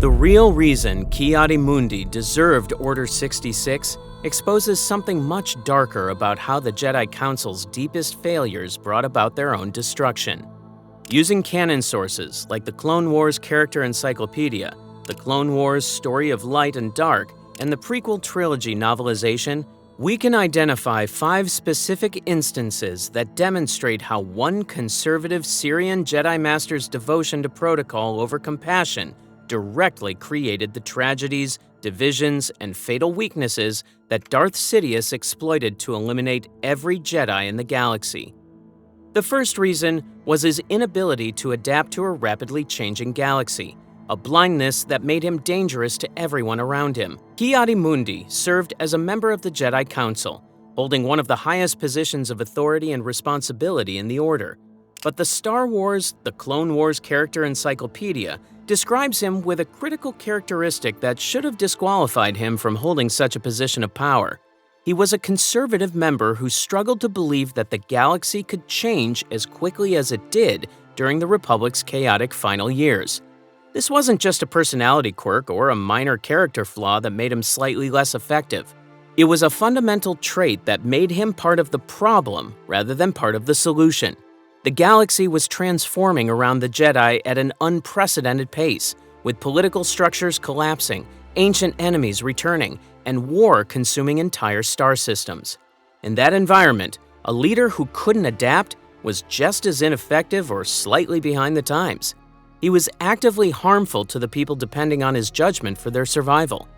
The real reason Ki-Adi-Mundi deserved Order 66 exposes something much darker about how the Jedi Council's deepest failures brought about their own destruction. Using canon sources like the Clone Wars Character Encyclopedia, the Clone Wars Story of Light and Dark, and the prequel trilogy novelization, we can identify 5 specific instances that demonstrate how one conservative Syrian Jedi Master's devotion to protocol over compassion directly created the tragedies, divisions, and fatal weaknesses that Darth Sidious exploited to eliminate every Jedi in the galaxy. The first reason was his inability to adapt to a rapidly changing galaxy, a blindness that made him dangerous to everyone around him. Ki-Adi-Mundi served as a member of the Jedi Council, holding one of the highest positions of authority and responsibility in the Order. But the Star Wars, the Clone Wars Character Encyclopedia describes him with a critical characteristic that should have disqualified him from holding such a position of power. He was a conservative member who struggled to believe that the galaxy could change as quickly as it did during the Republic's chaotic final years. This wasn't just a personality quirk or a minor character flaw that made him slightly less effective. It was a fundamental trait that made him part of the problem rather than part of the solution. The galaxy was transforming around the Jedi at an unprecedented pace, with political structures collapsing, ancient enemies returning, and war consuming entire star systems. In that environment, a leader who couldn't adapt was just as ineffective or slightly behind the times. He was actively harmful to the people depending on his judgment for their survival.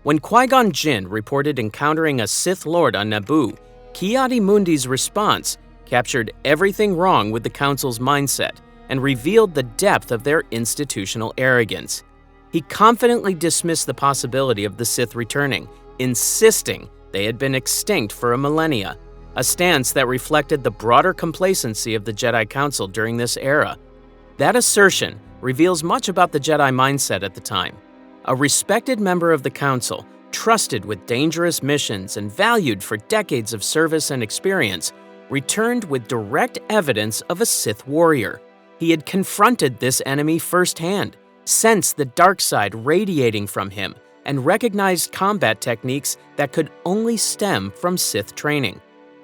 When Qui-Gon Jinn reported encountering a Sith Lord on Naboo, Ki-Adi-Mundi's response captured everything wrong with the Council's mindset and revealed the depth of their institutional arrogance. He confidently dismissed the possibility of the Sith returning, insisting they had been extinct for a millennia, a stance that reflected the broader complacency of the Jedi Council during this era. That assertion reveals much about the Jedi mindset at the time. A respected member of the Council, trusted with dangerous missions and valued for decades of service and experience, returned with direct evidence of a Sith warrior. He had confronted this enemy firsthand, sensed the dark side radiating from him, and recognized combat techniques that could only stem from Sith training.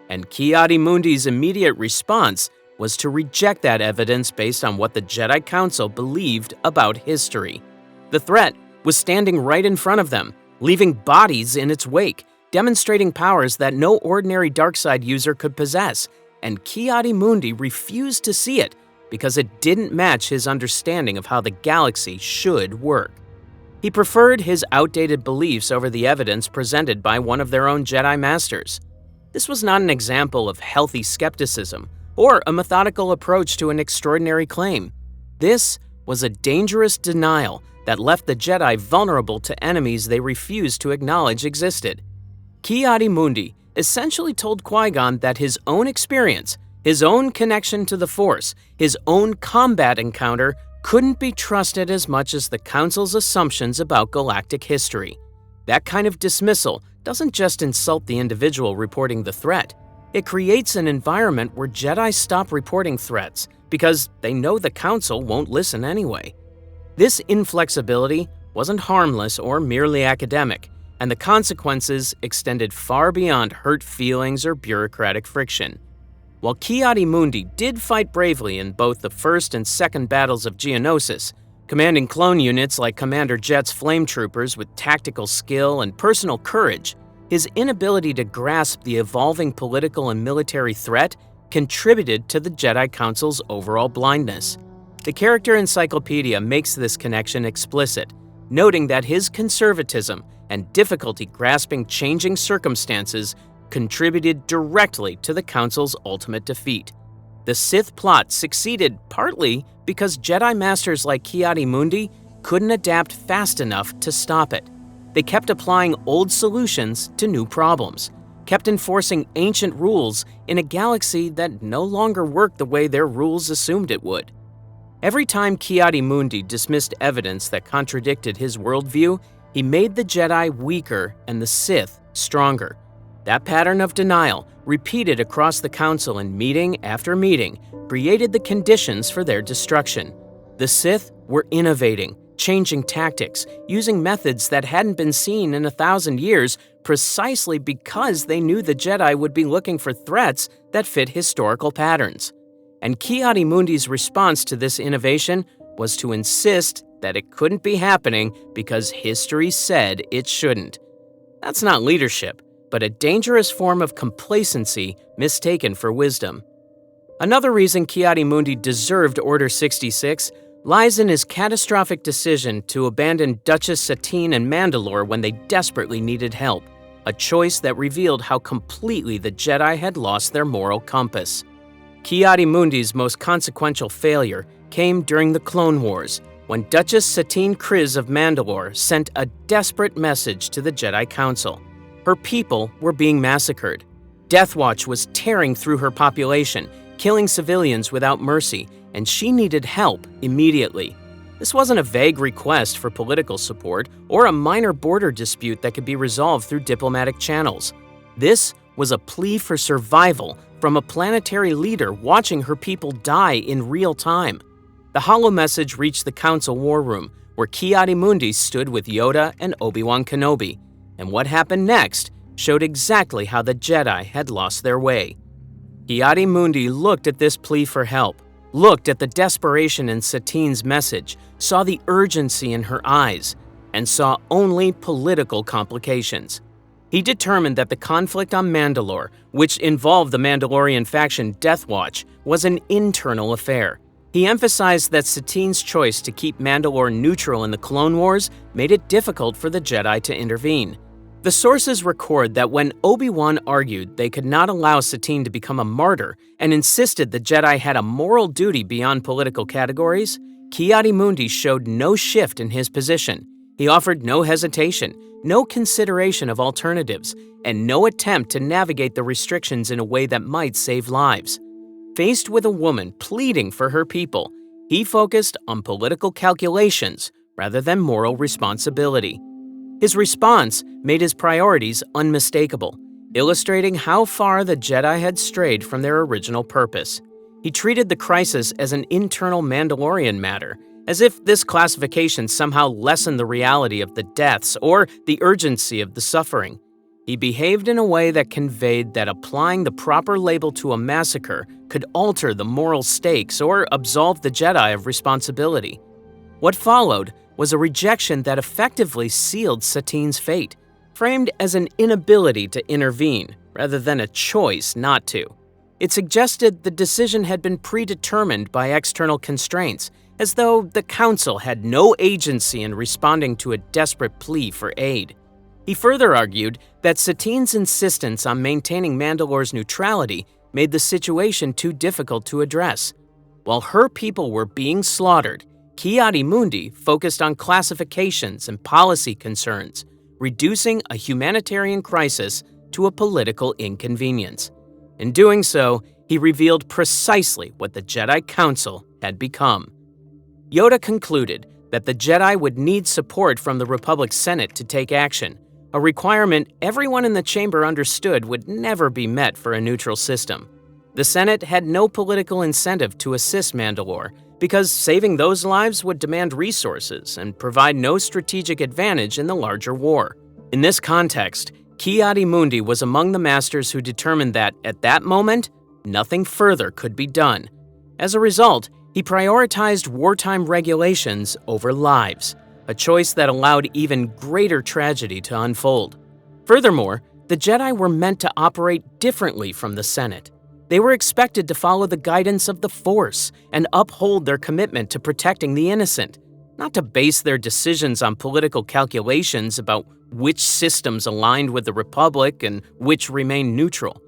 And Ki-Adi-Mundi's immediate response was to reject that evidence based on what the Jedi Council believed about history. The threat was standing right in front of them, leaving bodies in its wake, demonstrating powers that no ordinary darkside user could possess, and Ki-Adi-Mundi refused to see it because it didn't match his understanding of how the galaxy should work. He preferred his outdated beliefs over the evidence presented by one of their own Jedi Masters. This was not an example of healthy skepticism or a methodical approach to an extraordinary claim. This was a dangerous denial that left the Jedi vulnerable to enemies they refused to acknowledge existed. Ki-Adi-Mundi essentially told Qui-Gon that his own experience, his own connection to the Force, his own combat encounter couldn't be trusted as much as the Council's assumptions about galactic history. That kind of dismissal doesn't just insult the individual reporting the threat. It creates an environment where Jedi stop reporting threats because they know the Council won't listen anyway. This inflexibility wasn't harmless or merely academic, and the consequences extended far beyond hurt feelings or bureaucratic friction. While Ki-Adi-Mundi did fight bravely in both the first and second battles of Geonosis, commanding clone units like Commander Jet's flame troopers with tactical skill and personal courage, his inability to grasp the evolving political and military threat contributed to the Jedi Council's overall blindness. The Character Encyclopedia makes this connection explicit, noting that his conservatism and difficulty grasping changing circumstances contributed directly to the Council's ultimate defeat. The Sith plot succeeded partly because Jedi Masters like Ki-Adi-Mundi couldn't adapt fast enough to stop it. They kept applying old solutions to new problems, kept enforcing ancient rules in a galaxy that no longer worked the way their rules assumed it would. Every time Ki-Adi-Mundi dismissed evidence that contradicted his worldview, he made the Jedi weaker and the Sith stronger. That pattern of denial, repeated across the Council in meeting after meeting, created the conditions for their destruction. The Sith were innovating, changing tactics, using methods that hadn't been seen in 1,000 years precisely because they knew the Jedi would be looking for threats that fit historical patterns. And Ki-Adi-Mundi's response to this innovation was to insist that it couldn't be happening because history said it shouldn't. That's not leadership, but a dangerous form of complacency mistaken for wisdom. Another reason Ki-Adi-Mundi deserved Order 66 lies in his catastrophic decision to abandon Duchess Satine and Mandalore when they desperately needed help, a choice that revealed how completely the Jedi had lost their moral compass. Ki-Adi-Mundi's most consequential failure came during the Clone Wars, when Duchess Satine Kryze of Mandalore sent a desperate message to the Jedi Council. Her people were being massacred. Death Watch was tearing through her population, killing civilians without mercy, and she needed help immediately. This wasn't a vague request for political support or a minor border dispute that could be resolved through diplomatic channels. This was a plea for survival from a planetary leader watching her people die in real time. The holo message reached the Council war room, where Ki-Adi-Mundi stood with Yoda and Obi-Wan Kenobi, and what happened next showed exactly how the Jedi had lost their way. Ki-Adi-Mundi looked at this plea for help, looked at the desperation in Satine's message, saw the urgency in her eyes, and saw only political complications. He determined that the conflict on Mandalore, which involved the Mandalorian faction Death Watch, was an internal affair. He emphasized that Satine's choice to keep Mandalore neutral in the Clone Wars made it difficult for the Jedi to intervene. The sources record that when Obi-Wan argued they could not allow Satine to become a martyr and insisted the Jedi had a moral duty beyond political categories, Ki-Adi-Mundi showed no shift in his position. He offered no hesitation, no consideration of alternatives, and no attempt to navigate the restrictions in a way that might save lives. Faced with a woman pleading for her people, he focused on political calculations rather than moral responsibility. His response made his priorities unmistakable, illustrating how far the Jedi had strayed from their original purpose. He treated the crisis as an internal Mandalorian matter, as if this classification somehow lessened the reality of the deaths or the urgency of the suffering. He behaved in a way that conveyed that applying the proper label to a massacre could alter the moral stakes or absolve the Jedi of responsibility. What followed was a rejection that effectively sealed Satine's fate, framed as an inability to intervene rather than a choice not to. It suggested the decision had been predetermined by external constraints, as though the Council had no agency in responding to a desperate plea for aid. He further argued that Satine's insistence on maintaining Mandalore's neutrality made the situation too difficult to address. While her people were being slaughtered, Ki-Adi-Mundi focused on classifications and policy concerns, reducing a humanitarian crisis to a political inconvenience. In doing so, he revealed precisely what the Jedi Council had become. Yoda concluded that the Jedi would need support from the Republic Senate to take action, a requirement everyone in the chamber understood would never be met for a neutral system. The Senate had no political incentive to assist Mandalore, because saving those lives would demand resources and provide no strategic advantage in the larger war. In this context, Ki-Adi-Mundi was among the masters who determined that, at that moment, nothing further could be done. As a result, he prioritized wartime regulations over lives, a choice that allowed even greater tragedy to unfold. Furthermore, the Jedi were meant to operate differently from the Senate. They were expected to follow the guidance of the Force and uphold their commitment to protecting the innocent, not to base their decisions on political calculations about which systems aligned with the Republic and which remained neutral.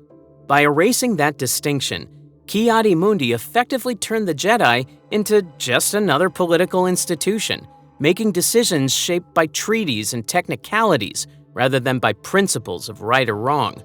By erasing that distinction, Ki-Adi-Mundi effectively turned the Jedi into just another political institution, making decisions shaped by treaties and technicalities rather than by principles of right or wrong.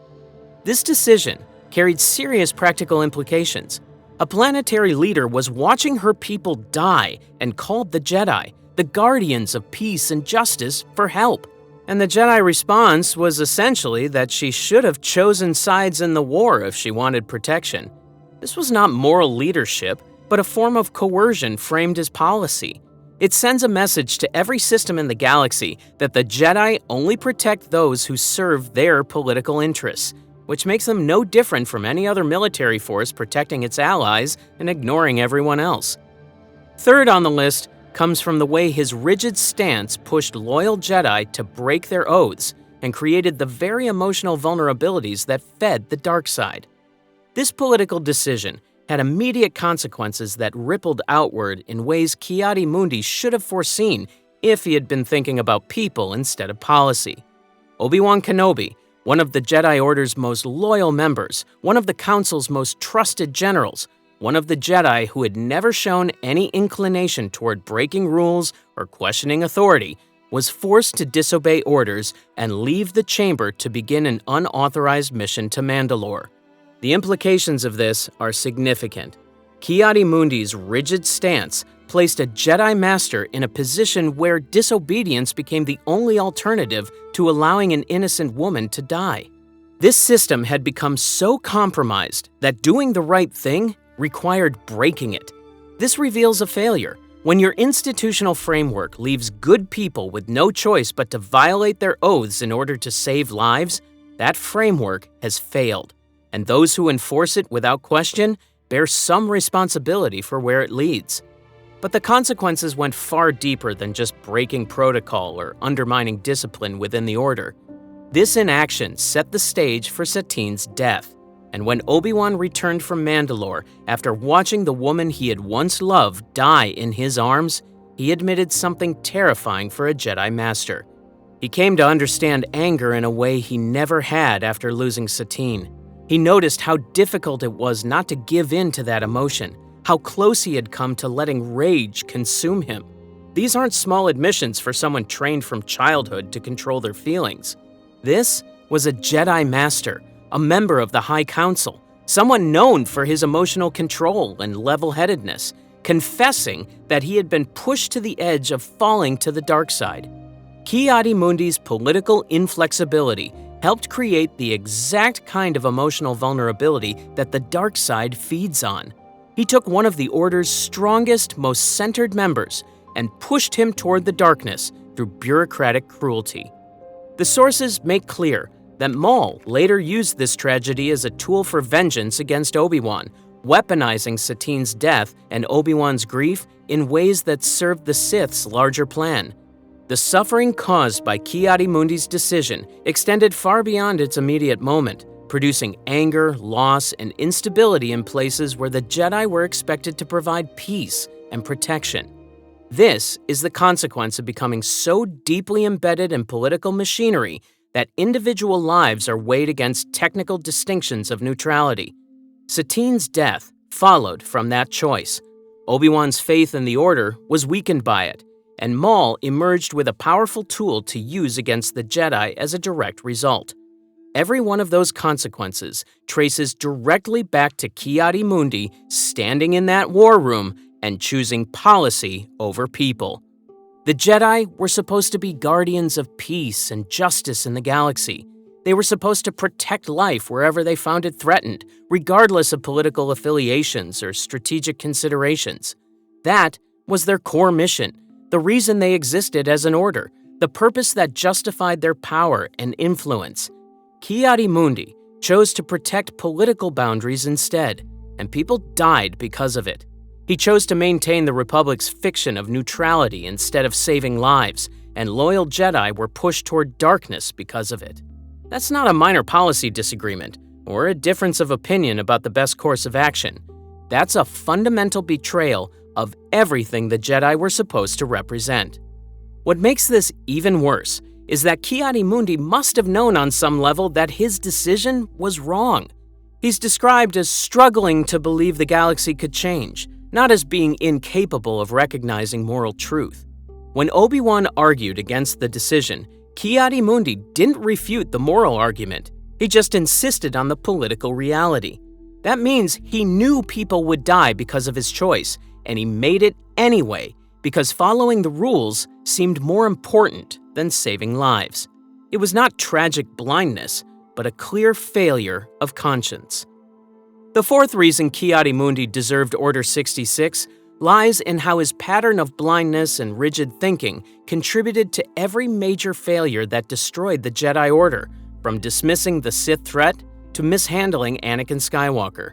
This decision carried serious practical implications. A planetary leader was watching her people die and called the Jedi, the guardians of peace and justice, for help. And the Jedi response was essentially that she should have chosen sides in the war if she wanted protection. This was not moral leadership, but a form of coercion framed as policy. It sends a message to every system in the galaxy that the Jedi only protect those who serve their political interests, which makes them no different from any other military force protecting its allies and ignoring everyone else. Third on the list comes from the way his rigid stance pushed loyal Jedi to break their oaths and created the very emotional vulnerabilities that fed the dark side. This political decision had immediate consequences that rippled outward in ways Ki-Adi-Mundi should have foreseen if he had been thinking about people instead of policy. Obi-Wan Kenobi, one of the Jedi Order's most loyal members, one of the Council's most trusted generals, one of the Jedi who had never shown any inclination toward breaking rules or questioning authority, was forced to disobey orders and leave the chamber to begin an unauthorized mission to Mandalore. The implications of this are significant. Ki-Adi-Mundi's rigid stance placed a Jedi Master in a position where disobedience became the only alternative to allowing an innocent woman to die. This system had become so compromised that doing the right thing required breaking it. This reveals a failure. When your institutional framework leaves good people with no choice but to violate their oaths in order to save lives, that framework has failed, and those who enforce it without question bear some responsibility for where it leads. But the consequences went far deeper than just breaking protocol or undermining discipline within the Order. This inaction set the stage for Satine's death. And when Obi-Wan returned from Mandalore after watching the woman he had once loved die in his arms, he admitted something terrifying for a Jedi Master. He came to understand anger in a way he never had after losing Satine. He noticed how difficult it was not to give in to that emotion, how close he had come to letting rage consume him. These aren't small admissions for someone trained from childhood to control their feelings. This was a Jedi Master, a member of the High Council, someone known for his emotional control and level-headedness, confessing that he had been pushed to the edge of falling to the dark side. Ki-Adi-Mundi's political inflexibility helped create the exact kind of emotional vulnerability that the dark side feeds on. He took one of the Order's strongest, most centered members and pushed him toward the darkness through bureaucratic cruelty. The sources make clear that Maul later used this tragedy as a tool for vengeance against Obi-Wan, weaponizing Satine's death and Obi-Wan's grief in ways that served the Sith's larger plan. The suffering caused by Ki-Adi-Mundi's decision extended far beyond its immediate moment, producing anger, loss, and instability in places where the Jedi were expected to provide peace and protection. This is the consequence of becoming so deeply embedded in political machinery that individual lives are weighed against technical distinctions of neutrality. Satine's death followed from that choice. Obi-Wan's faith in the Order was weakened by it, and Maul emerged with a powerful tool to use against the Jedi as a direct result. Every one of those consequences traces directly back to Ki-Adi-Mundi standing in that war room and choosing policy over people. The Jedi were supposed to be guardians of peace and justice in the galaxy. They were supposed to protect life wherever they found it threatened, regardless of political affiliations or strategic considerations. That was their core mission, the reason they existed as an order, the purpose that justified their power and influence. Ki-Adi-Mundi chose to protect political boundaries instead, and people died because of it. He chose to maintain the Republic's fiction of neutrality instead of saving lives, and loyal Jedi were pushed toward darkness because of it. That's not a minor policy disagreement, or a difference of opinion about the best course of action. That's a fundamental betrayal of everything the Jedi were supposed to represent. What makes this even worse is that Ki-Adi-Mundi must have known on some level that his decision was wrong. He's described as struggling to believe the galaxy could change, not as being incapable of recognizing moral truth. When Obi-Wan argued against the decision, Ki-Adi-Mundi didn't refute the moral argument. He just insisted on the political reality. That means he knew people would die because of his choice, and he made it anyway because following the rules seemed more important than saving lives. It was not tragic blindness, but a clear failure of conscience. The fourth reason Ki-Adi-Mundi deserved Order 66 lies in how his pattern of blindness and rigid thinking contributed to every major failure that destroyed the Jedi Order, from dismissing the Sith threat to mishandling Anakin Skywalker.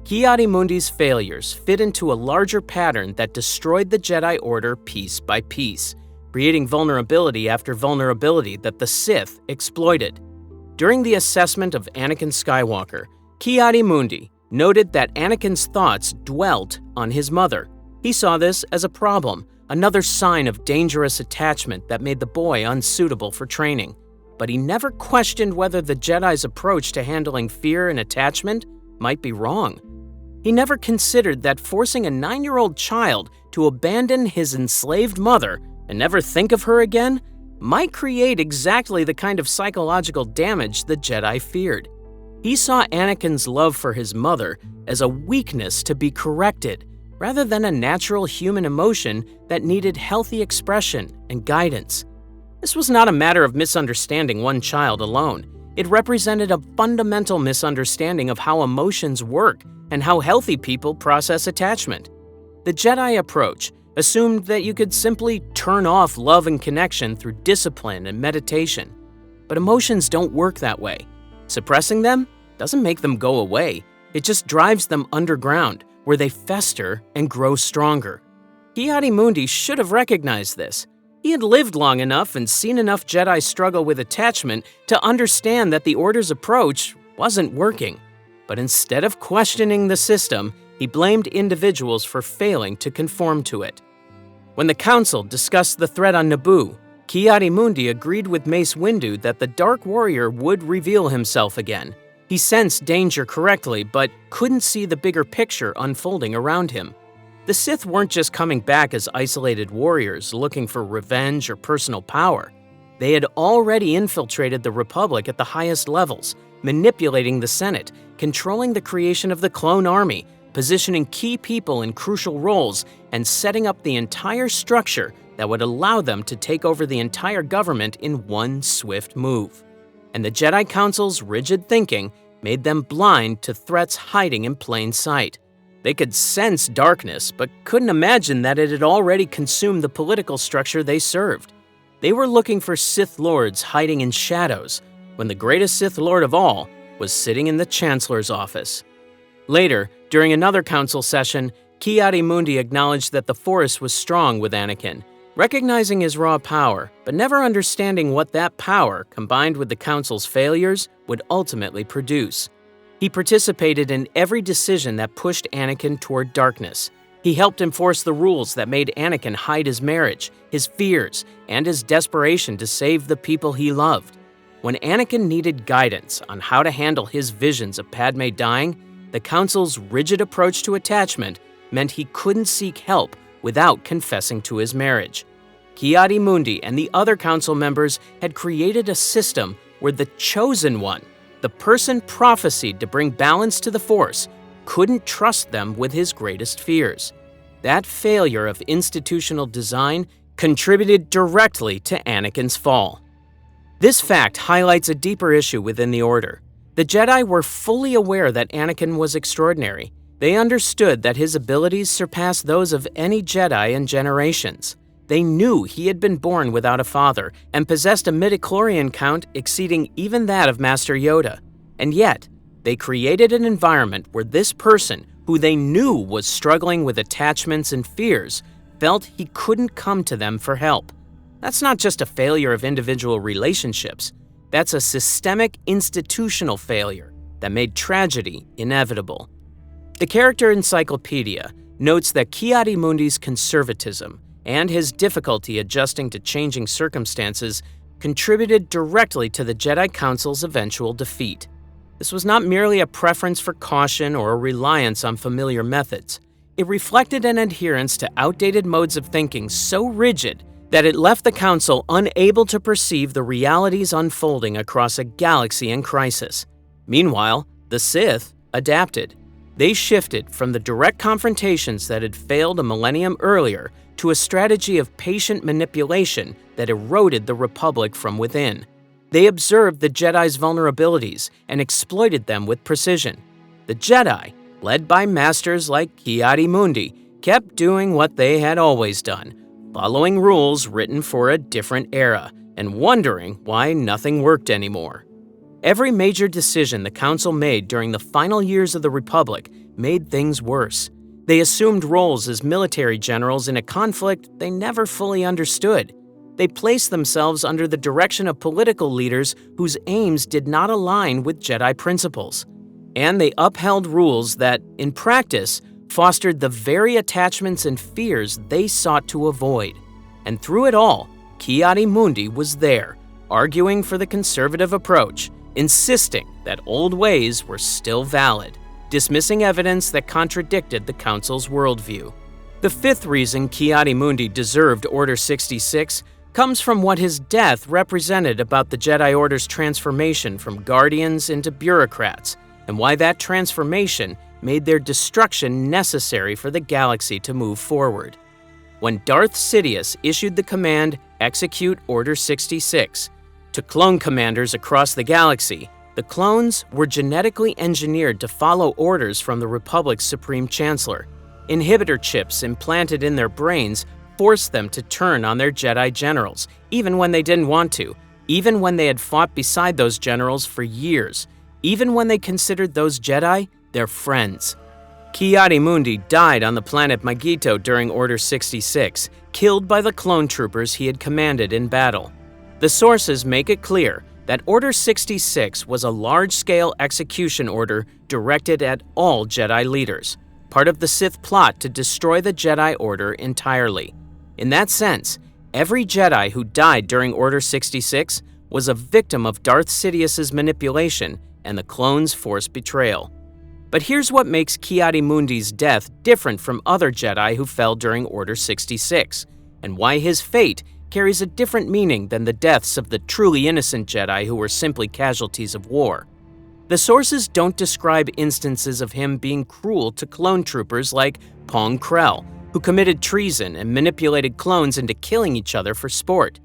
Ki-Adi-Mundi's failures fit into a larger pattern that destroyed the Jedi Order piece by piece, creating vulnerability after vulnerability that the Sith exploited. During the assessment of Anakin Skywalker, Ki-Adi-Mundi noted that Anakin's thoughts dwelt on his mother. He saw this as a problem, another sign of dangerous attachment that made the boy unsuitable for training. But he never questioned whether the Jedi's approach to handling fear and attachment might be wrong. He never considered that forcing a 9-year-old child to abandon his enslaved mother and never think of her again might create exactly the kind of psychological damage the Jedi feared. He saw Anakin's love for his mother as a weakness to be corrected, rather than a natural human emotion that needed healthy expression and guidance. This was not a matter of misunderstanding one child alone. It represented a fundamental misunderstanding of how emotions work and how healthy people process attachment. The Jedi approach assumed that you could simply turn off love and connection through discipline and meditation. But emotions don't work that way. Suppressing them doesn't make them go away. It just drives them underground, where they fester and grow stronger. Ki-Adi-Mundi should have recognized this. He had lived long enough and seen enough Jedi struggle with attachment to understand that the Order's approach wasn't working. But instead of questioning the system, he blamed individuals for failing to conform to it. When the Council discussed the threat on Naboo, Ki-Adi-Mundi agreed with Mace Windu that the Dark Warrior would reveal himself again. He sensed danger correctly, but couldn't see the bigger picture unfolding around him. The Sith weren't just coming back as isolated warriors looking for revenge or personal power. They had already infiltrated the Republic at the highest levels, manipulating the Senate, controlling the creation of the clone army, positioning key people in crucial roles, and setting up the entire structure that would allow them to take over the entire government in one swift move. And the Jedi Council's rigid thinking made them blind to threats hiding in plain sight. They could sense darkness, but couldn't imagine that it had already consumed the political structure they served. They were looking for Sith Lords hiding in shadows, when the greatest Sith Lord of all was sitting in the Chancellor's office. Later, during another council session, Ki-Adi-Mundi acknowledged that the Force was strong with Anakin, recognizing his raw power, but never understanding what that power, combined with the Council's failures, would ultimately produce. He participated in every decision that pushed Anakin toward darkness. He helped enforce the rules that made Anakin hide his marriage, his fears, and his desperation to save the people he loved. When Anakin needed guidance on how to handle his visions of Padme dying, the Council's rigid approach to attachment meant he couldn't seek help without confessing to his marriage. Ki-Adi-Mundi and the other Council members had created a system where the Chosen One, the person prophesied to bring balance to the Force, couldn't trust them with his greatest fears. That failure of institutional design contributed directly to Anakin's fall. This fact highlights a deeper issue within the Order. The Jedi were fully aware that Anakin was extraordinary. They understood that his abilities surpassed those of any Jedi in generations. They knew he had been born without a father and possessed a midichlorian count exceeding even that of Master Yoda. And yet, they created an environment where this person, who they knew was struggling with attachments and fears, felt he couldn't come to them for help. That's not just a failure of individual relationships. That's a systemic institutional failure that made tragedy inevitable. The Character Encyclopedia notes that Ki-Adi-Mundi's conservatism and his difficulty adjusting to changing circumstances contributed directly to the Jedi Council's eventual defeat. This was not merely a preference for caution or a reliance on familiar methods. It reflected an adherence to outdated modes of thinking so rigid that it left the Council unable to perceive the realities unfolding across a galaxy in crisis. Meanwhile, the Sith adapted. They shifted from the direct confrontations that had failed a millennium earlier to a strategy of patient manipulation that eroded the Republic from within. They observed the Jedi's vulnerabilities and exploited them with precision. The Jedi, led by masters like Ki-Adi-Mundi, kept doing what they had always done, following rules written for a different era, and wondering why nothing worked anymore. Every major decision the Council made during the final years of the Republic made things worse. They assumed roles as military generals in a conflict they never fully understood. They placed themselves under the direction of political leaders whose aims did not align with Jedi principles. And they upheld rules that, in practice, fostered the very attachments and fears they sought to avoid. And through it all, Ki-Adi-Mundi was there, arguing for the conservative approach, insisting that old ways were still valid, dismissing evidence that contradicted the Council's worldview. The fifth reason Ki-Adi-Mundi deserved Order 66 comes from what his death represented about the Jedi Order's transformation from guardians into bureaucrats, and why that transformation made their destruction necessary for the galaxy to move forward. When Darth Sidious issued the command, "Execute Order 66," to clone commanders across the galaxy, the clones were genetically engineered to follow orders from the Republic's Supreme Chancellor. Inhibitor chips implanted in their brains forced them to turn on their Jedi generals, even when they didn't want to, even when they had fought beside those generals for years, even when they considered those Jedi their friends. Ki-Adi-Mundi died on the planet Magito during Order 66, killed by the clone troopers he had commanded in battle. The sources make it clear that Order 66 was a large-scale execution order directed at all Jedi leaders, part of the Sith plot to destroy the Jedi Order entirely. In that sense, every Jedi who died during Order 66 was a victim of Darth Sidious's manipulation and the clones' forced betrayal. But here's what makes Ki-Adi-Mundi's death different from other Jedi who fell during Order 66, and why his fate carries a different meaning than the deaths of the truly innocent Jedi who were simply casualties of war. The sources don't describe instances of him being cruel to clone troopers like Pong Krell, who committed treason and manipulated clones into killing each other for sport.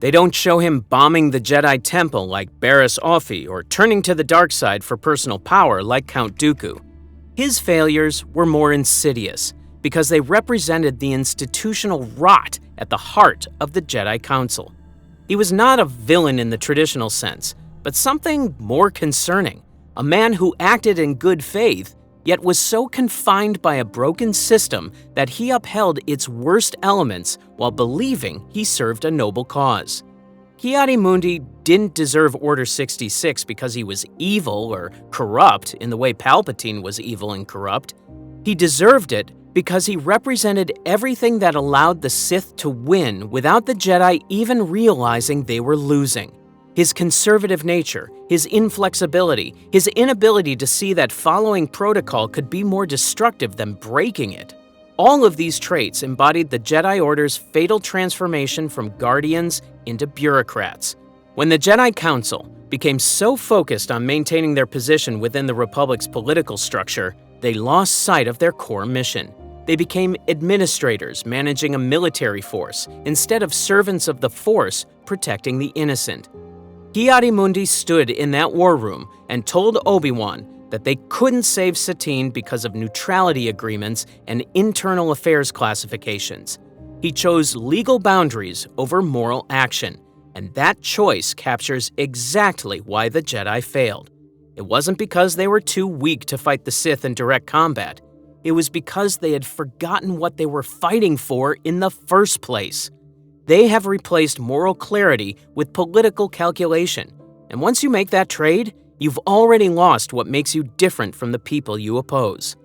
They don't show him bombing the Jedi Temple like Barriss Offee or turning to the dark side for personal power like Count Dooku. His failures were more insidious because they represented the institutional rot at the heart of the Jedi Council. He was not a villain in the traditional sense, but something more concerning, a man who acted in good faith, yet was so confined by a broken system that he upheld its worst elements while believing he served a noble cause. Ki-Adi-Mundi didn't deserve Order 66 because he was evil or corrupt in the way Palpatine was evil and corrupt. He deserved it because he represented everything that allowed the Sith to win without the Jedi even realizing they were losing. His conservative nature, his inflexibility, his inability to see that following protocol could be more destructive than breaking it. All of these traits embodied the Jedi Order's fatal transformation from guardians into bureaucrats. When the Jedi Council became so focused on maintaining their position within the Republic's political structure, they lost sight of their core mission. They became administrators managing a military force instead of servants of the Force protecting the innocent. Ki-Adi-Mundi stood in that war room and told Obi-Wan that they couldn't save Satine because of neutrality agreements and internal affairs classifications. He chose legal boundaries over moral action, and that choice captures exactly why the Jedi failed. It wasn't because they were too weak to fight the Sith in direct combat. It was because they had forgotten what they were fighting for in the first place. They have replaced moral clarity with political calculation, and once you make that trade, you've already lost what makes you different from the people you oppose.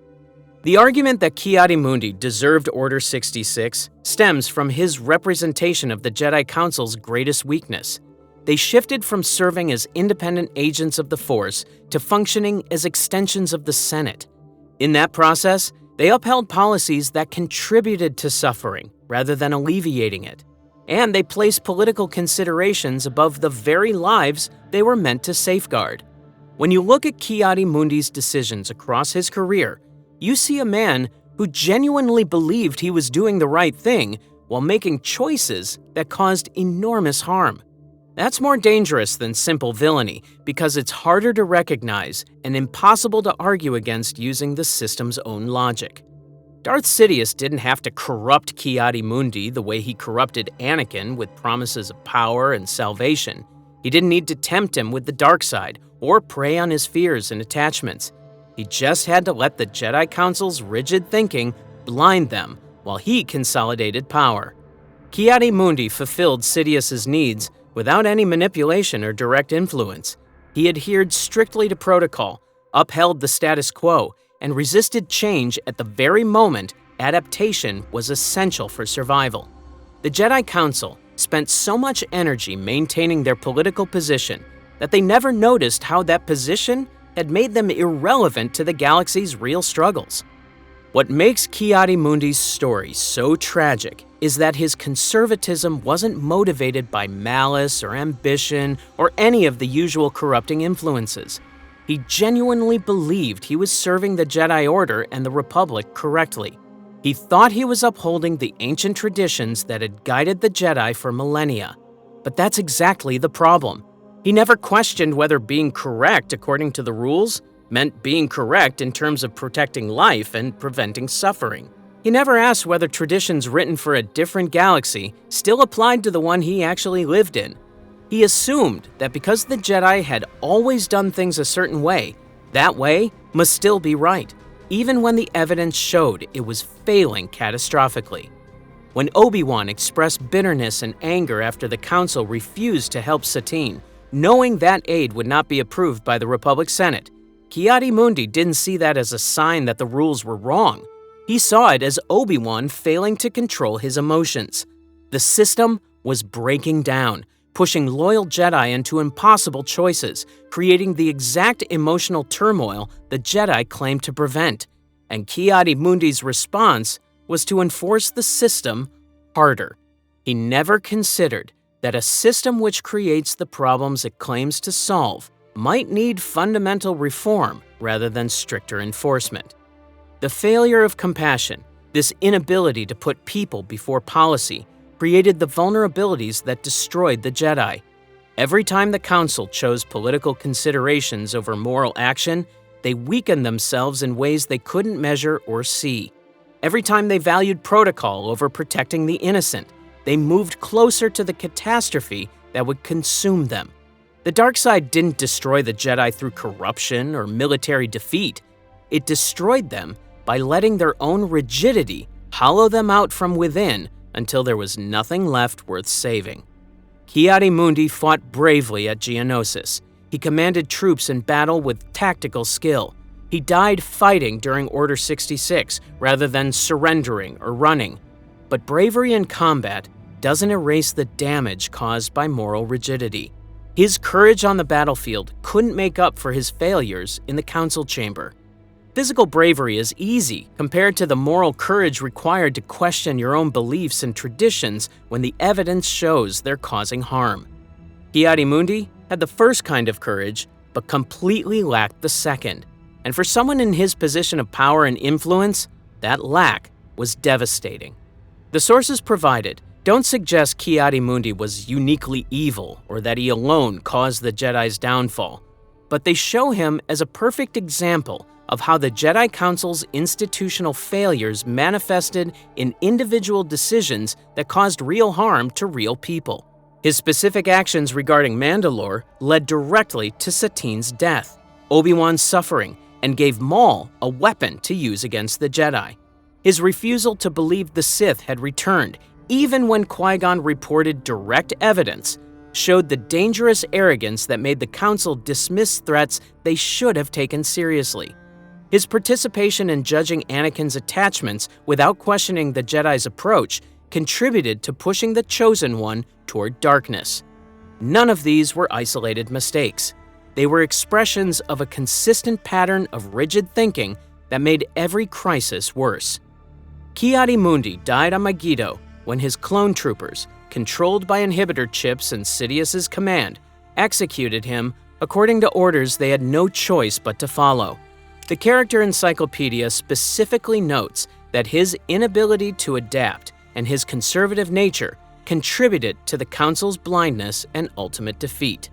The argument that Ki-Adi-Mundi deserved Order 66 stems from his representation of the Jedi Council's greatest weakness. They shifted from serving as independent agents of the Force to functioning as extensions of the Senate. In that process, they upheld policies that contributed to suffering rather than alleviating it. And they placed political considerations above the very lives they were meant to safeguard. When you look at Ki-Adi-Mundi's decisions across his career, you see a man who genuinely believed he was doing the right thing while making choices that caused enormous harm. That's more dangerous than simple villainy because it's harder to recognize and impossible to argue against using the system's own logic. Darth Sidious didn't have to corrupt Ki-Adi-Mundi the way he corrupted Anakin with promises of power and salvation. He didn't need to tempt him with the dark side or prey on his fears and attachments. He just had to let the Jedi Council's rigid thinking blind them while he consolidated power. Ki-Adi-Mundi fulfilled Sidious's needs without any manipulation or direct influence. He adhered strictly to protocol, upheld the status quo, and resisted change at the very moment adaptation was essential for survival. The Jedi Council spent so much energy maintaining their political position that they never noticed how that position had made them irrelevant to the galaxy's real struggles. What makes Ki-Adi-Mundi's story so tragic is that his conservatism wasn't motivated by malice or ambition or any of the usual corrupting influences. He genuinely believed he was serving the Jedi Order and the Republic correctly. He thought he was upholding the ancient traditions that had guided the Jedi for millennia. But that's exactly the problem. He never questioned whether being correct according to the rules meant being correct in terms of protecting life and preventing suffering. He never asked whether traditions written for a different galaxy still applied to the one he actually lived in. He assumed that because the Jedi had always done things a certain way, that way must still be right, even when the evidence showed it was failing catastrophically. When Obi-Wan expressed bitterness and anger after the Council refused to help Satine, knowing that aid would not be approved by the Republic Senate, Ki-Adi-Mundi didn't see that as a sign that the rules were wrong. He saw it as Obi-Wan failing to control his emotions. The system was breaking down, pushing loyal Jedi into impossible choices, creating the exact emotional turmoil the Jedi claimed to prevent. And Ki-Adi-Mundi's response was to enforce the system harder. He never considered that a system which creates the problems it claims to solve might need fundamental reform rather than stricter enforcement. The failure of compassion, this inability to put people before policy, created the vulnerabilities that destroyed the Jedi. Every time the Council chose political considerations over moral action, they weakened themselves in ways they couldn't measure or see. Every time they valued protocol over protecting the innocent, they moved closer to the catastrophe that would consume them. The dark side didn't destroy the Jedi through corruption or military defeat. It destroyed them by letting their own rigidity hollow them out from within until there was nothing left worth saving. Ki-Adi-Mundi fought bravely at Geonosis. He commanded troops in battle with tactical skill. He died fighting during Order 66 rather than surrendering or running. But bravery in combat doesn't erase the damage caused by moral rigidity. His courage on the battlefield couldn't make up for his failures in the council chamber. Physical bravery is easy compared to the moral courage required to question your own beliefs and traditions when the evidence shows they're causing harm. Ki-Adi-Mundi had the first kind of courage, but completely lacked the second. And for someone in his position of power and influence, that lack was devastating. The sources provided don't suggest Ki-Adi-Mundi was uniquely evil or that he alone caused the Jedi's downfall, but they show him as a perfect example of how the Jedi Council's institutional failures manifested in individual decisions that caused real harm to real people. His specific actions regarding Mandalore led directly to Satine's death, Obi-Wan's suffering, and gave Maul a weapon to use against the Jedi. His refusal to believe the Sith had returned, even when Qui-Gon reported direct evidence, showed the dangerous arrogance that made the Council dismiss threats they should have taken seriously. His participation in judging Anakin's attachments without questioning the Jedi's approach contributed to pushing the Chosen One toward darkness. None of these were isolated mistakes. They were expressions of a consistent pattern of rigid thinking that made every crisis worse. Ki-Adi-Mundi died on Megiddo when his clone troopers, controlled by inhibitor chips and Sidious's command, executed him according to orders they had no choice but to follow. The character encyclopedia specifically notes that his inability to adapt and his conservative nature contributed to the Council's blindness and ultimate defeat.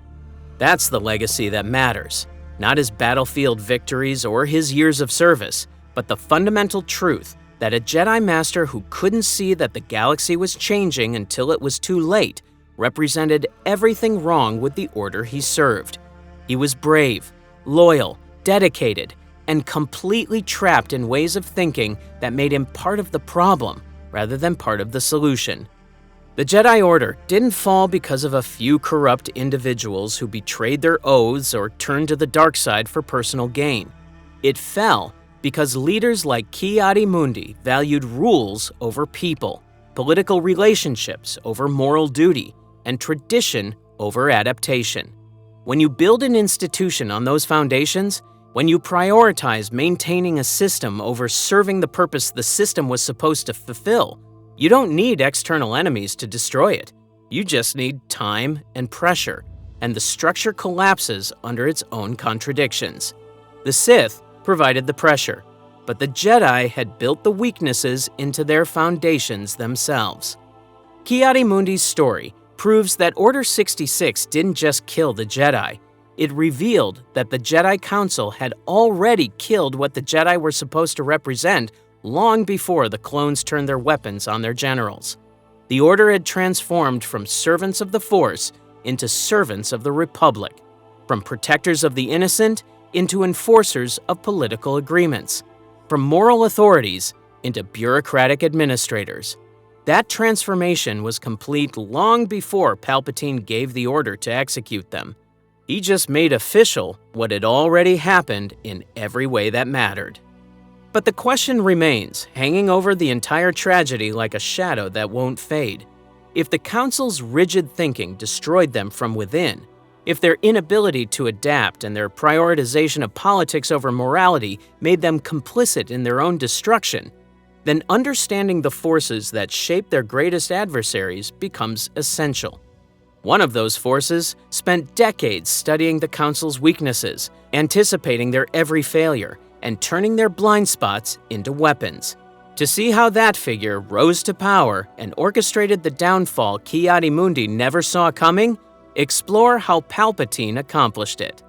That's the legacy that matters, not his battlefield victories or his years of service, but the fundamental truth that a Jedi Master who couldn't see that the galaxy was changing until it was too late represented everything wrong with the Order he served. He was brave, loyal, dedicated, and completely trapped in ways of thinking that made him part of the problem rather than part of the solution. The Jedi Order didn't fall because of a few corrupt individuals who betrayed their oaths or turned to the dark side for personal gain. It fell because leaders like Ki-Adi-Mundi valued rules over people, political relationships over moral duty, and tradition over adaptation. When you build an institution on those foundations, when you prioritize maintaining a system over serving the purpose the system was supposed to fulfill, you don't need external enemies to destroy it. You just need time and pressure, and the structure collapses under its own contradictions. The Sith provided the pressure, but the Jedi had built the weaknesses into their foundations themselves. Ki-Adi-Mundi's story proves that Order 66 didn't just kill the Jedi. It revealed that the Jedi Council had already killed what the Jedi were supposed to represent long before the clones turned their weapons on their generals. The Order had transformed from servants of the Force into servants of the Republic, from protectors of the innocent into enforcers of political agreements, from moral authorities into bureaucratic administrators. That transformation was complete long before Palpatine gave the order to execute them. He just made official what had already happened in every way that mattered. But the question remains, hanging over the entire tragedy like a shadow that won't fade. If the Council's rigid thinking destroyed them from within, if their inability to adapt and their prioritization of politics over morality made them complicit in their own destruction, then understanding the forces that shape their greatest adversaries becomes essential. One of those forces spent decades studying the Council's weaknesses, anticipating their every failure, and turning their blind spots into weapons. To see how that figure rose to power and orchestrated the downfall Ki-Adi-Mundi never saw coming, explore how Palpatine accomplished it.